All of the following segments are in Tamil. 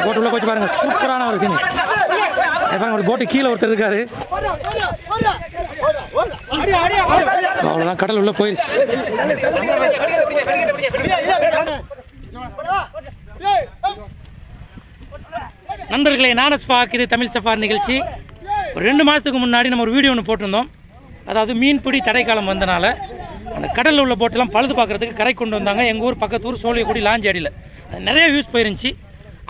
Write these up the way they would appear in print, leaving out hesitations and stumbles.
போட்டு உள்ள போச்சு பாருங்க, சூப்பரான ஒரு சீன். பாருங்க ஒரு போட்டு கீழே ஒருத்தர் இருக்காரு. அவ்வளோதான், கடல் உள்ள போயிடுச்சு. நண்பர்களே, நானஸ்பாக், இது தமிழ் சஃபார் நிகழ்ச்சி. ஒரு 2 மாதத்துக்கு முன்னாடி நம்ம ஒரு வீடியோ ஒன்று போட்டிருந்தோம். அதாவது மீன்பிடி தடைக்காலம் வந்தனால அந்த கடலில் உள்ள போட்டெல்லாம் பழுது பார்க்குறதுக்கு கரை கொண்டு வந்தாங்க. எங்கள் ஊர் பக்கத்தூர் சோழியக்குடி லாஞ்சி அடியில் நிறைய வியூஸ் போயிருந்துச்சு.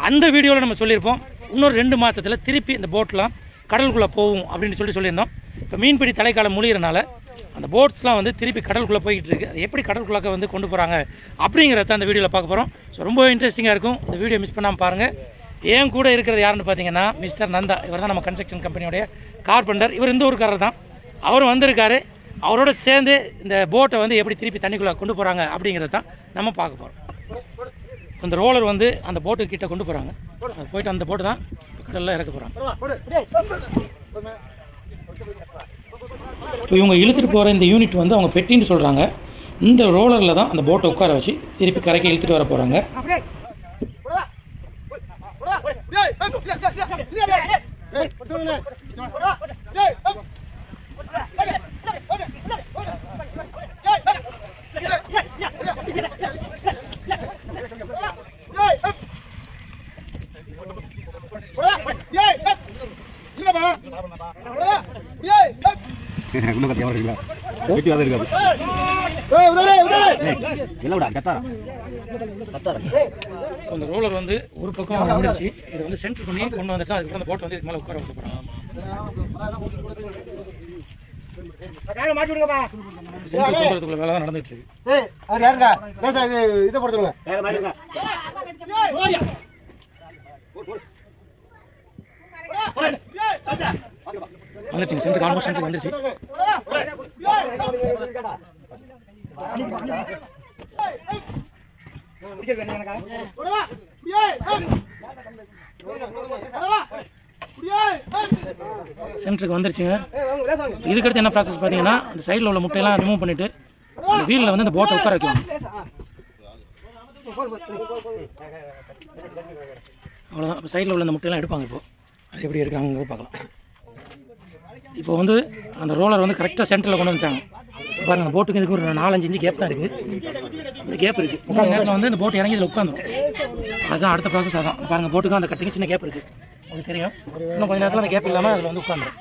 அந்த வீடியோவில் நம்ம சொல்லியிருப்போம், இன்னொரு 2 மாதத்தில் திருப்பி இந்த போட்லாம் கடலுக்குள்ளே போகும் அப்படின்னு சொல்லியிருந்தோம். இப்போ மீன்பிடி தடைக்காலம் முடிகிறனால அந்த போட்ஸ்லாம் வந்து திருப்பி கடலுக்குள்ளே போய்கிட்டு இருக்குது. அது எப்படி கடலுக்குள்ளாக்க வந்து கொண்டு போகிறாங்க அப்படிங்கிறத அந்த வீடியோவில் பார்க்க போகிறோம். ஸோ ரொம்ப இன்ட்ரெஸ்டிங்காக இருக்கும். இந்த வீடியோ மிஸ் பண்ணாமல் பாருங்கள். ஏன் கூட இருக்கிறது யாருன்னு பார்த்தீங்கன்னா மிஸ்டர் நந்தா. இவர் தான் நம்ம கன்ஸ்ட்ரக்ஷன் கம்பெனியோடைய கார்பெண்டர். இவர் இந்த ஊருக்காரர் தான். அவரும் வந்திருக்காரு. அவரோட சேர்ந்து இந்த போட்டை வந்து எப்படி திருப்பி தண்ணிக்குள்ளே கொண்டு போகிறாங்க அப்படிங்கிறது தான் நம்ம பார்க்க போகிறோம். இந்த ரோலர் வந்து அந்த போட்டு கிட்ட கொண்டு போகிறாங்க. அது போயிட்டு அந்த போட்டு தான் கடலில் இறக்க போகிறாங்க. இவங்க இழுத்துட்டு போகிற இந்த யூனிட் வந்து அவங்க பெட்டின்னு சொல்கிறாங்க. இந்த ரோலரில் தான் அந்த போட்டை உட்கார வச்சு திருப்பி கரைக்கு இழுத்துட்டு வர போகிறாங்க. அந்த ரோலர் வந்து ஒரு பக்கம் வந்துருச்சு. இது வந்து சென்டர் பண்ணி கொண்டு வந்துட்டு அதுக்கு அந்த போட்டை வந்து இதுக்கு மேலே உட்கார வச்சு போகிறாங்க. சென்டர் பண்ணுறதுக்குள்ள வேலை தான் நடந்துட்டு இருக்கு. வந்துருச்சுங்க, சென்டர் ஆல்மோஸ்ட் சென்டர் வந்துருச்சு. சென்டருக்கு வந்துருச்சுங்க. இதுக்கடுத்து என்ன ப்ராசஸ் பார்த்தீங்கன்னா அந்த சைடில் உள்ள முட்டையெல்லாம் ரிமூவ் பண்ணிவிட்டு அந்த வீலில் வந்து அந்த போட்டை உட்கார வைக்கணும். அவ்வளோதான். இப்போ சைடில் உள்ள அந்த முட்டையெல்லாம் எடுப்பாங்க. இப்போது அது எப்படி எடுக்கிறாங்க பார்க்கலாம். இப்போ வந்து அந்த ரோலர் வந்து கரெக்டாக சென்டரில் கொண்டு வந்துட்டாங்க. பாருங்கள், அந்த போட்டுக்கு இதுக்கு ஒரு 4-5 இன்ச்சு கேப் தான் இருக்குது. இந்த கேப் இருக்குது. இன்னொரு நேரத்தில் வந்து இந்த போட்டு இறங்கி இதில் உட்காந்துரும். அதுதான் அடுத்த ப்ராசஸ். அதான் பாருங்கள், போட்டுக்கும் அந்த கட்டிங்க சின்ன கேப் இருக்குது. உங்களுக்கு தெரியும். இன்னும் கொஞ்சம் நேரத்தில் அந்த கேப் இல்லாமல் அதில் வந்து உட்காந்துரும்.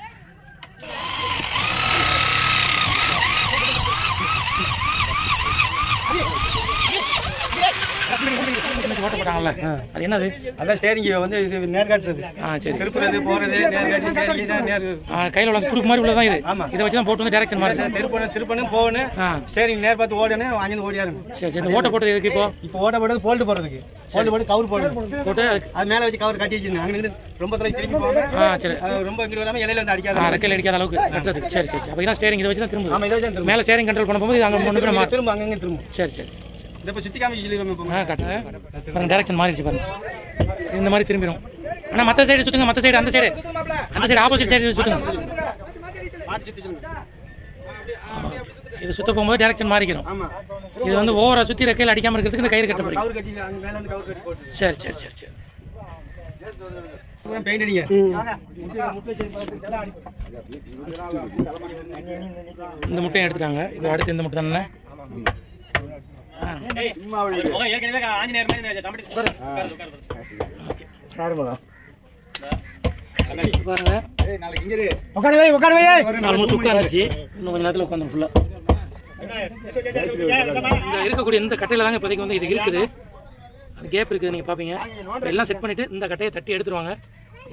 ஓட்ட போட்டாங்கல்ல, அது என்னது? அதான் ஸ்டேரிங் வந்து இது நேர் காட்டுறது. சரி, திருப்புறது போறது கையில் உள்ள துடுப்பு மாதிரி உள்ளதான் இது. ஆமாம், இதை வச்சு தான் போட்டு வந்து டைரக்ஷன் மாதிரி திருப்பணும் போகணும். ஸ்டேரிங் நேர் பார்த்து ஓடணும், அங்கே ஓடியாரும். சரி சரி. இந்த ஓட்ட போட்டது எதுக்கு? இப்போ ஓட்ட போட்டது போல்ட்டு போடுறதுக்கு. போல்ட்டு போட்டு கவர் போட்டு அது மேலே வச்சு கவர் கட்டி வச்சுருந்தேன். அங்கே ரொம்ப தலை திரும்பி போகணும். சரி, ரொம்ப இங்கிட்டு வராமல் இலையில வந்து அடிக்காது, ரெக்கையில் அடிக்காத அளவுக்கு கட்டுறது. சரி சரி. அப்போ இதான் ஸ்டேரிங். இதை வச்சு தான் திரும்ப. ஆமாம், இதை வச்சு மேலே ஸ்டேரிங் கண்ட்ரோல் பண்ண போகும்போது அங்கே திரும்ப அங்கங்கே திரும்ப. சரி சரி சரி. இப்போ சுற்றி காமிச்சு சொல்லி கட்டுங்க. பாருங்க, டைரக்ஷன் மாறிடுச்சு பாருங்க. இந்த மாதிரி திரும்பிடும். ஆனால் மற்ற சைடு சுற்றுங்க. மற்ற சைடு, அந்த சைடு ஆப்போசிட் சைடு சுற்றுங்க. இது சுத்த போகும்போது டைரக்ஷன் மாறிக்கிறோம். இது வந்து ஓவரா சுற்றி ரெக்கையில் அடிக்காமல் இருக்கிறதுக்கு இந்த கயிறு கட்டப்படும். சரி சரி சரி சரி. பெயிண்ட் அடிங்க. இந்த முட்டையை எடுத்துட்டாங்க. இப்போ அடுத்து இந்த முட்டை தானே. இருக்கக்கூடிய இந்த கட்டையில தாங்க இப்போதைக்கு வந்து இது இருக்குது. அந்த கேப் இருக்குது, நீங்க பாப்பீங்க. எல்லாம் செட் பண்ணிட்டு இந்த கட்டையை தட்டி எடுத்துருவாங்க.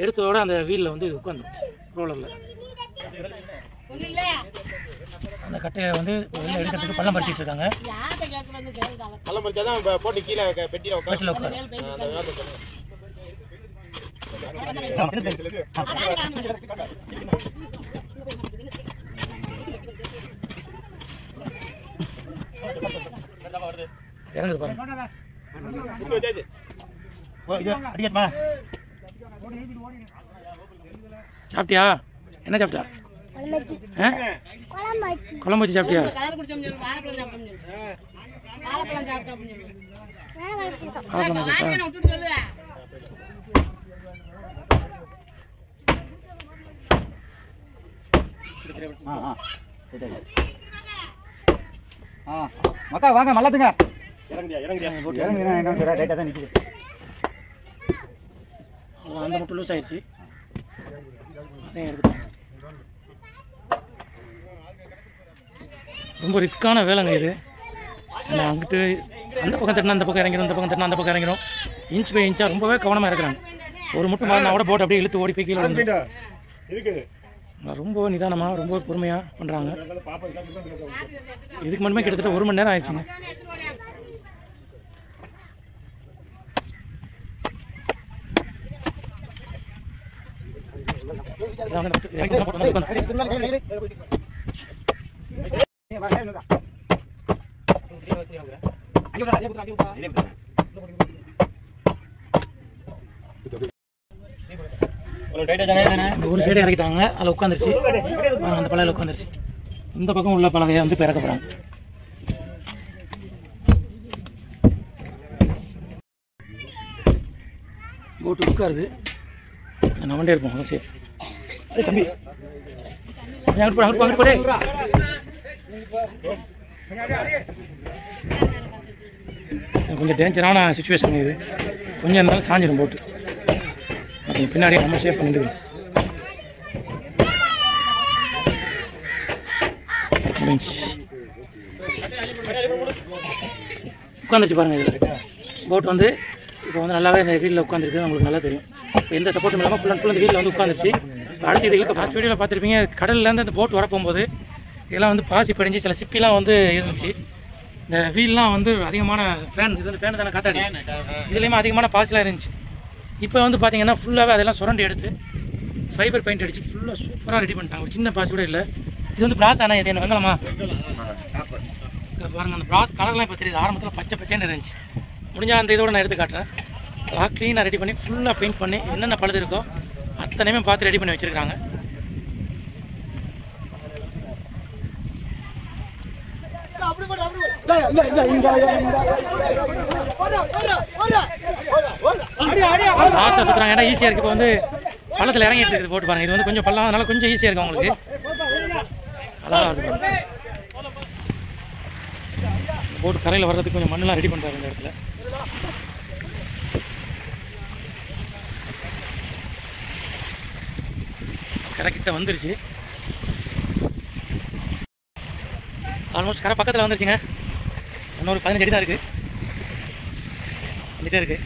எடுத்ததோட அந்த வீல்ல வந்து உட்காந்துரும் ரோலர்ல. அந்த கட்டையை வந்து வெளில எடுக்கிறதுக்கு பள்ளம் பறிச்சிட்டு இருக்காங்க. பள்ளம் பறிச்சாதான் போட்டு கீழே பெட்டியில் உட்காரு. இறங்குது பாருங்க. சாப்பிட்டியா? என்ன சாப்பிட்டா? குழம்பு வச்சு சாப்பிட்டியா? மக்கா வாங்க மல்லாத்துங்க அந்த மட்டும் லூஸ் ஆயிடுச்சு. அதையும் எடுத்துட்டோம். ரொம்ப ரிஸ்க்கான வேலைங்க இது. அங்கிட்டு அந்த பக்கம் தட்டினா அந்த பக்கம் இறங்கிடும், இந்த பக்கம் தட்டினா அந்த பக்கம் இறங்கிடும். இன்ச் பை இன்ச்சாக ரொம்பவே கவனமாக இருக்கிறாங்க. ஒரு முட்டை மாறினா கூட போட்டு அப்படியே இழுத்து ஓடி போய் கீழே வந்து ரொம்ப நிதானமாக ரொம்ப பொறுமையாக பண்ணுறாங்க. இதுக்கு மட்டுமே கிட்டத்தட்ட 1 மணி நேரம் ஆயிடுச்சுங்க. ஒரு சைடு இறக்கிட்டாங்க, அதில் உட்காந்துருச்சு. அந்த பலகையில் உட்காந்துருச்சு. இந்த பக்கம் உள்ள பலகையை வந்து இப்போ இறக்க போகிறாங்க. போட்டு உட்காருது, நான் வண்டே இருப்போம். அதான் சேஃப். தம்பி அங்கிட்டு போடே. கொஞ்சம் டேஞ்சரான சுச்சுவேஷன் இது. கொஞ்சம் இருந்தாலும் சாஞ்சிடும் போட்டு. அப்படி பின்னாடியே நம்ம சேஃப் பண்ணிடுவோம். உட்காந்துருச்சு பாருங்கள். இதில் போட் வந்து இப்போ வந்து நல்லாவே இந்த வீலில் உட்காந்துருக்கு. உங்களுக்கு நல்லா தெரியும். இப்போ எந்த சப்போர்ட்டும் இல்லாமல் ஃபுல் அண்ட் ஃபுல் அந்த வீலில் வந்து உட்காந்துருச்சு. அடுத்து இது இழுக்க லாஸ்ட் வீடியோவில் பார்த்துருப்பீங்க. கடல்லேருந்து அந்த போட் வரப்போகும்போது இதெல்லாம் வந்து பாசி படிஞ்சு சில சிப்பிலாம் வந்து இருந்துச்சு. இந்த வீல்லாம் வந்து அதிகமான ஃபேன், இது வந்து ஃபேன் தானே காத்தாடி, இதுலேயுமே அதிகமான பாசிலாம் இருந்துச்சு. இப்போ வந்து பார்த்தீங்கன்னா ஃபுல்லாகவே அதெல்லாம் சுரண்டி எடுத்து ஃபைபர் பெயிண்ட் அடித்து ஃபுல்லாக சூப்பராக ரெடி பண்ணிட்டாங்க. ஒரு சின்ன பாசி கூட இல்லை. இது வந்து பிராஸ் ஆனால் இது என்ன வெங்கலமா பாருங்கள். அந்த பிராஸ் கலர்லாம் இப்போ தெரியுது. ஆரம்பத்தில் பச்சை பச்சைன்னு இருந்துச்சு. முடிஞ்சால் அந்த இதோட நான் எடுத்து காட்டுறேன். அதெல்லாம் க்ளீனாக ரெடி பண்ணி ஃபுல்லாக பெயிண்ட் பண்ணி என்னென்ன பழுது இருக்கோ அத்தனையுமே பார்த்து ரெடி பண்ணி வச்சுருக்காங்க. லாஸ்ட்டாக சுற்றுறாங்க. ஏன்னா ஈஸியாக இருக்குது. இப்போ வந்து பள்ளத்தில் இறங்கிட்டு இருக்குது போட்டு பாருங்கள். இது வந்து கொஞ்சம் பள்ளம், அதனால கொஞ்சம் ஈஸியாக இருக்கும் அவங்களுக்கு. அழகாக இருக்குது. போட்டு கரையில் வர்றதுக்கு கொஞ்சம் மண்ணெலாம் ரெடி பண்ணுறாரு இந்த இடத்துல. கரைக்கிட்ட வந்துருச்சு. ஆல்மோஸ்ட் கரை பக்கத்தில் வந்துருச்சுங்க. இன்னொரு 15 அடி தான் இருக்குது. வந்துட்டே இருக்கு.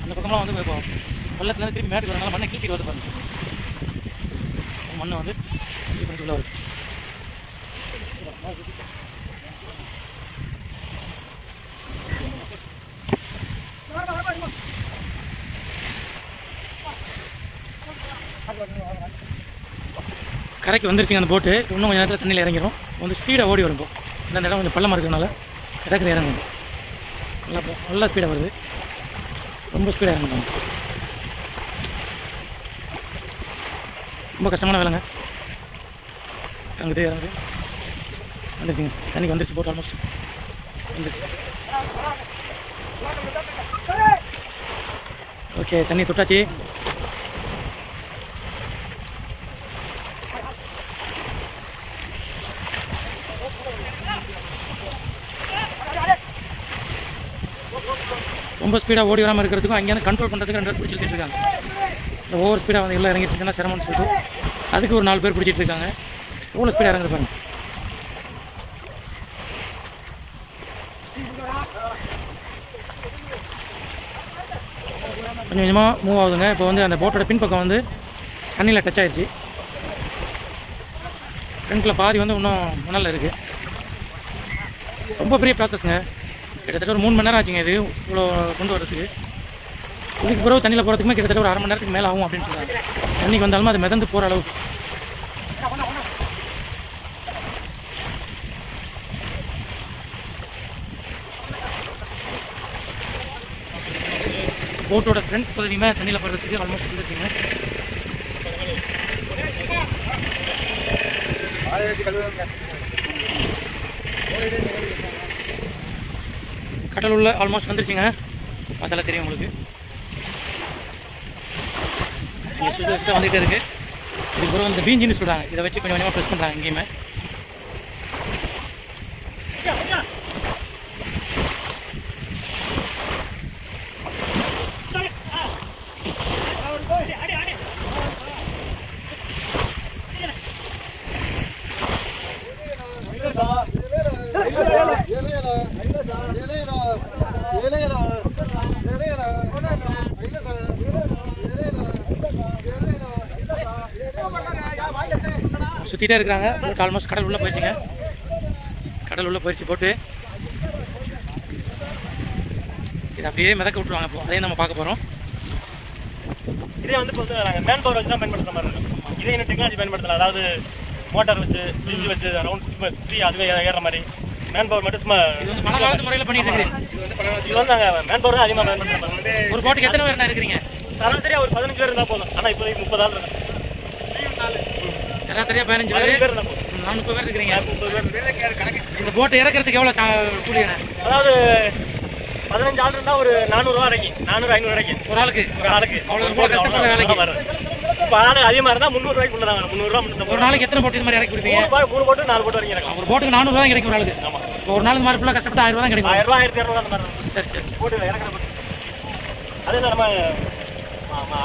அந்த பக்கம்லாம் வந்து இப்போ வெள்ளத்துலேருந்து திருப்பி மேட்டுக்கு வரனால மண்ணை கீழ்த்திட்டு வருது பாருங்க. மண்ணை வந்து உள்ள வருது. கரைக்கு வந்துருச்சுங்க அந்த போட்டு. இன்னும் கொஞ்சம் நேரத்தில் தண்ணியில் இறங்கிடும். வந்து ஸ்பீடாக ஓடி வரும். இப்போ இந்த இடம் கொஞ்சம் பள்ளமாக இருக்கிறதுனால சடக்குன்னு இறங்கும். நல்லா ஸ்பீடாக வருது. ரொம்ப ஸ்பீடாக இறங்குறாங்க. ரொம்ப கஷ்டமான வேலைங்க. அங்கே இறங்குது. வந்துருச்சுங்க. தண்ணிக்கு வந்துருச்சு போட்டு. ஆல்மோஸ்ட் வந்துருச்சு. ஓகே, தண்ணி தொட்டாச்சு. ரொம்ப ஸ்பீடாக ஓடி வராமல் இருக்கிறதுக்கும் அங்கேருந்து கண்ட்ரோல் பண்ணுறதுக்கு 2 பேர் பிடிச்சிட்டு இருக்காங்க. இந்த ஓவர் ஸ்பீடாக வந்து எல்லாம் இறங்கிடுச்சுன்னா சிரமம்னு சொல்லிட்டு அதுக்கு ஒரு 4 பேர் பிடிச்சிட்டு இருக்காங்க. எவ்வளோ ஸ்பீடாக இறங்குது பாருங்க. கொஞ்சம் கொஞ்சமாக மூவ் ஆகுதுங்க. இப்போ வந்து அந்த போட்டோட பின்பக்கம் வந்து தண்ணியில் டச் ஆகிடுச்சு. ஃப்ரண்ட்டில் பாதி வந்து இன்னும் மணலில் இருக்குது. ரொம்ப பெரிய ப்ராசஸ்ங்க. கிட்டத்தட்ட ஒரு 3 மணி நேரம் ஆச்சுங்க இது இவ்வளோ கொண்டு வரதுக்கு. இதுக்கு பிறகு தண்ணியில் போகிறதுக்குமே கிட்டத்தட்ட ஒரு அரை மணி நேரத்துக்கு மேலே ஆகும் அப்படின்னு சொல்கிறாங்க. தண்ணிக்கு வந்தாலும் அது மிதந்து போகிற அளவுக்கு. போட்டோட ஃப்ரண்ட் பகுதியுமே தண்ணியில் படுறதுக்கு ஆல்மோஸ்ட் வந்துருச்சுங்க. கடல் உள்ள ஆல்மோஸ்ட் வந்துருச்சுங்க. பார்த்தால தெரியும் உங்களுக்கு. இங்கே சுத்த வந்துகிட்டே இருக்கு. இதுக்கு இந்த பீஞ்சின்னு சொல்கிறாங்க. இதை வச்சு கொஞ்சம் கொஞ்சமாக ப்ரெஸ் பண்ணுறாங்க எங்கேயுமே. சுற்றிட்டே இருக்கிறாங்க. போட்டு ஆல்மோஸ்ட் கடல் உள்ளே போயிடுச்சுங்க. கடல் உள்ளே போயிடுச்சு போட்டு. இது அப்படியே மிதக்க விட்டுருவாங்க. இப்போ அதையும் நம்ம பார்க்க போகிறோம். இதே வந்து இப்போ நாங்கள் மேன் பவர் வச்சு தான் பயன்படுத்துகிற மாதிரி இருக்கும். இதே இன்னும் டெக்னாலஜி பயன்படுத்தலாம். அதாவது மோட்டார் வச்சு பிரிஞ்சு வச்சு ரவுண்ட் சுற்றி அதுவே ஏறுற மாதிரி மேன் பவர் மட்டும் சும்மா இது வந்து பல காலத்து முறையில் பண்ணிட்டு இருக்கிறீங்க. இது வந்து நாங்கள் மேன் பவர் தான் அதிகமாக பயன்படுத்துகிறோம். ஒரு போட்டுக்கு எத்தனை பேர் இருக்கிறீங்க? சராசரியாக ஒரு 15 பேர் இருந்தால் போதும். ஆனால் இப்போ 30 ஆள் இருக்கு. சராசரியாக 15 பேர் இருந்தால் போதும். 40 பேர் இருக்கிறீங்க. இந்த போட்டை இறக்கிறதுக்கு எவ்வளோ கூலியான? அதாவது 15 ஆள் இருந்தால் ஒரு 400 ரூபா வரைக்கும், 400-500 வரைக்கும் ஒரு ஆளுக்கு. அவ்வளோ போட்டு கஷ்டப்படுற வேலைக்கு வரும். இப்போ ஆள் அதிகமாக இருந்தால் 300 ரூபாய்க்கு உள்ள தான் வரும். 300 ரூபா. ஒரு நாளைக்கு எத்தனை போட்டு இது மாதிரி இறக்கி கொடுப்பீங்க? 3 போட்டு 4 போட்டு வரைக்கும் இறக்கலாம். ஒரு போட்டுக்கு 400 ரூபா கிடைக்கும் ஒரு ஆளுக்கு. ஆமாம். ஒரு நாள் இந்த மாதிரி ஃபுல்லாக கஷ்டப்பட்டு 1000 ரூபா தான் கிடைக்கும். 1000 ரூபா 1200 அந்த மாதிரி. சரி சரி சரி. போட்டு இறக்குற போட்டு அது நம்ம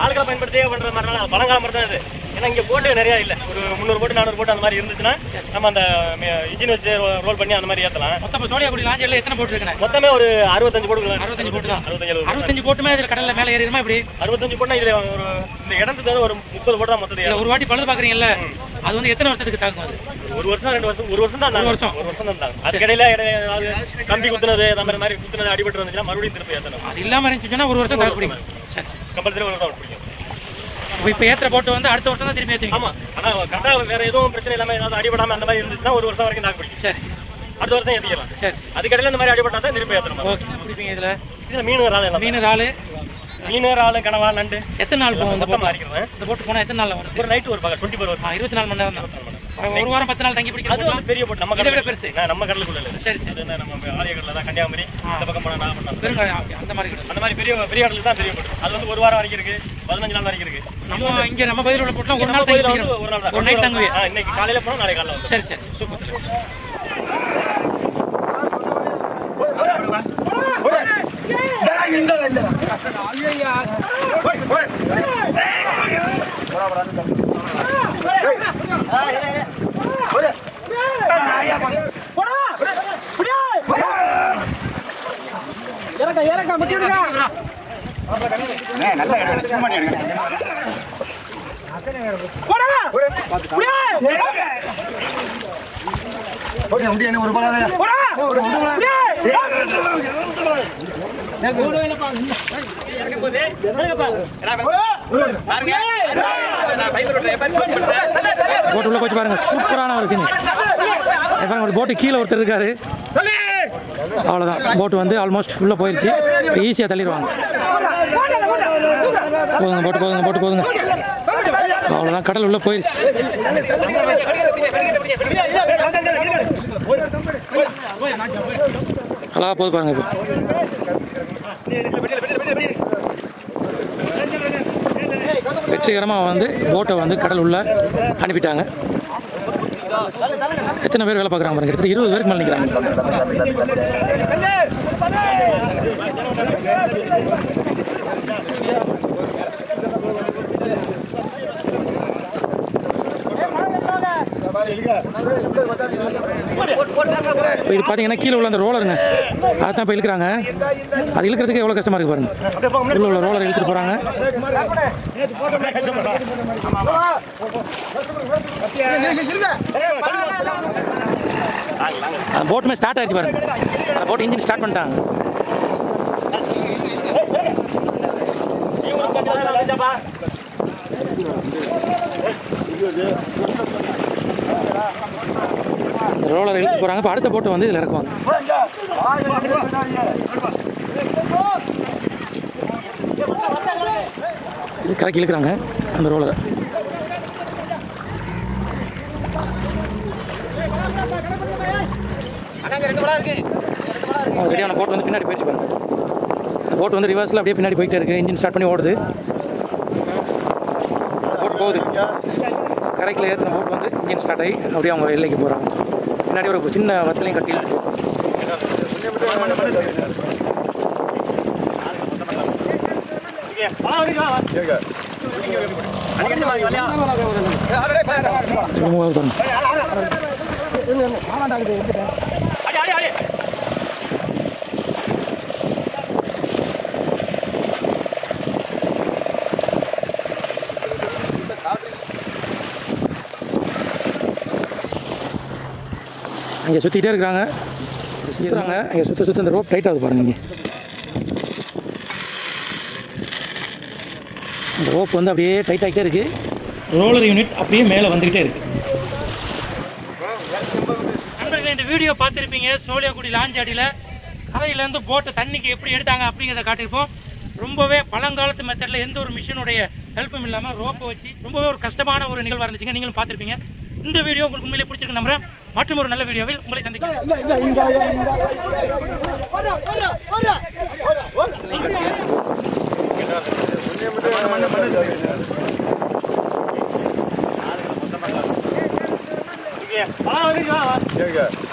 ஆளுகளை பயன்படுத்தியே பண்ணுற மாதிரினால பழங்காலம் மாதிரி தான் இது. ஏன்னா இங்கே போட்டு நிறையா இல்லை. ஒரு 300 போட்டு 400 போட்டு அந்த மாதிரி இருந்துச்சுன்னா நம்ம அந்த இன்ஜின் வச்சு ரோல் பண்ணி அந்த மாதிரி ஏற்றலாம். மொத்தம் சோழியாக்குடி லாஞ்சில் எத்தனை போட்டு இருக்குண்ணே? மொத்தமே ஒரு 65 போட்டு. 65 போட்டு தான். 65 போட்டுமே இதில் கடலில் மேலே ஏறிடுமா இப்படி? 65 போட்டுனா இதில் ஒரு இந்த இடத்துக்கு ஒரு 30 போட்டு தான் மொத்தம். ஒரு வாட்டி பழுது பார்க்குறீங்கல்ல, அது வந்து எத்தனை வருஷத்துக்கு தாக்கும்? அது 1 வருஷம் 2 வருஷம் 1 வருஷம் தான். 1 வருஷம் தான். அதுக்கிடையில கம்பி குத்துனது அந்த மாதிரி குத்துனது அடிபட்டு வந்துச்சுன்னா மறுபடியும் திருப்பி ஏற்றணும். அது இல்லாமல் இருந்துச்சுன்னா 1 வருஷம் தாக்கு பிடிக்கும். சரி சரி. கம்பல்சரி 1 வருஷம் பிடிக்கும். இப்போ ஏற்ற போட்டு வந்து அடுத்த வருஷம் தான் திருப்பி ஏற்றுவீங்க. ஆமாம். ஆனால் கரெக்டாக வேறு எதுவும் பிரச்சனை இல்லாமல் ஏதாவது அடிபடாமல் அந்த மாதிரி இருந்துச்சுன்னா 1 வருஷம் வரைக்கும் தாக்கு பிடிக்கும். சரி. அடுத்த வருஷம் ஏற்றிக்கலாம். சரி. அதுக்கடையில் இந்த மாதிரி அடிபட்டா தான் திருப்பி ஏற்றணும். ஓகே. பிடிப்பீங்க இதில்? இதில் மீன் இறால் எல்லாம். மீன் இறால், கனவா, நண்டு. எத்தனை நாள் போகும் இந்த போட்டு? அடிக்கிறேன். இந்த போட்டு போனால் எத்தனை நாள் வரும்? ஒரு நைட்டு ஒரு பகல் 24 hours. 24 மணி நேரம் தான். ஒரு வாரம் 10 நாள் தங்கி அது பிடிக்கிறது வந்து பெரிய போட்டு நம்ம இதை விட பெருசு. நம்ம கடலுக்குள்ள இல்லை. சரி சரி. அது நம்ம ஆலிய கடலில் தான் கன்னியாகுமரி இந்த பக்கம் போனால் நாகப்பட்டினம் பெருங்காயம் அந்த மாதிரி கிடையாது. அந்த மாதிரி பெரிய கடலுக்கு தான் பெரிய போட்டு. அது வந்து ஒரு வாரம் வரைக்கும் இருக்கு, 15 நாள் வரைக்கும் இருக்கு. நம்ம இங்கே நம்ம பகுதியில் உள்ள போட்டுலாம் ஒரு நாள் தங்கி பிடிக்கிறோம். ஒரு நாள் தான். ஒரு நைட் தங்குவே. இன்னைக்கு காலையில் போனால் நாளைக்கு காலையில் வந்து. சரி சரி சூப்பர். போட்டு உள்ள போச்சு பாருங்க. சூப்பரான ஒரு சீன். ஒரு போட்டு கீழே ஒருத்தர் இருக்காரு. அவ்வளோதான். போட்டு வந்து ஆல்மோஸ்ட் உள்ளே போயிடுச்சு. ஈஸியாக தள்ளிடுவாங்க. போதுங்க போட்டு போதுங்க போட்டு போதுங்க. அவ்வளோதான். கடல் உள்ளே போயிடுச்சு. அழகா போது பாருங்க. இப்போ வெற்றிகரமாக வந்து போட்டை வந்து கடல் உள்ள அனுப்பிட்டாங்க. எத்தனை பேர் வேலை பார்க்குறாங்க பாருங்க. கிட்டத்தட்ட 20 பேருக்கு மேலே நிற்கிறாங்க. இப்போ இது பார்த்தீங்கன்னா கீழே உள்ள அந்த ரோலருங்க, அதான் இப்போ இழுக்கிறாங்க. அது இழுக்கிறதுக்கு எவ்வளோ கஷ்டமாக இருக்குது பாருங்க. உள்ள உள்ள ரோலர் இழுத்துட்டு போகிறாங்க. அந்த போட்டுமே ஸ்டார்ட் ஆகிடுச்சு பாருங்க. அந்த போட்டு இன்ஜின் ஸ்டார்ட் பண்ணிட்டாங்க. ரோலர் இழுத்து போகிறாங்க. இப்போ அடுத்த போட்டு வந்து இதில் இறக்குவாங்க. கரைக்கி இழுக்கிறாங்க அந்த ரோலரை. ரெடியான போட் வந்து பின்னாடி போயிடுச்சு பாருங்க. இந்த போட் வந்து ரிவர்ஸில் அப்படியே பின்னாடி போயிட்டே இருக்குது. இன்ஜின் ஸ்டார்ட் பண்ணி ஓடுது. போட் போகுது. கரைக்கில் ஏற்றின போட் வந்து இன்ஜின் ஸ்டார்ட் ஆகி அப்படியே அவங்க எல்லைக்கு போகிறாங்க. பின்னாடி ஒரு சின்ன வத்தலையும் கட்டி இழுத்து அங்கே சுற்றிக்கிட்டே இருக்கிறாங்க. சுற்றுறாங்க. அங்கே சுற்ற இந்த ரோப் டைட் ஆகுது பாருங்க. இங்கே இந்த ரோப் வந்து அப்படியே டைட் ஆகிட்டே இருக்குது. ரோலர் யூனிட் அப்படியே மேலே வந்துக்கிட்டே இருக்குது. நண்பர்களே, இந்த வீடியோ பார்த்துருப்பீங்க. சோழியாக்குடி லாஞ்சாடியில் கரையிலேருந்து போட்டை தண்ணிக்கு எப்படி எடுத்தாங்க அப்படிங்கிறத காட்டியிருப்போம். ரொம்பவே பழங்காலத்து மெத்தடில் எந்த ஒரு மிஷினுடைய ஹெல்ப்பும் இல்லாமல் ரோப்பை வச்சு ரொம்பவே ஒரு கஷ்டமான ஒரு நிகழ்வாக இருந்துச்சுங்க. நீங்களும் பார்த்துருப்பீங்க. இந்த வீடியோ உங்களுக்கு உண்மையிலே பிடிச்சிருக்கு நம்புறேன். மற்றும் ஒரு நல்ல வீடியோவில் உங்களை சந்திக்கிறேன். Okay.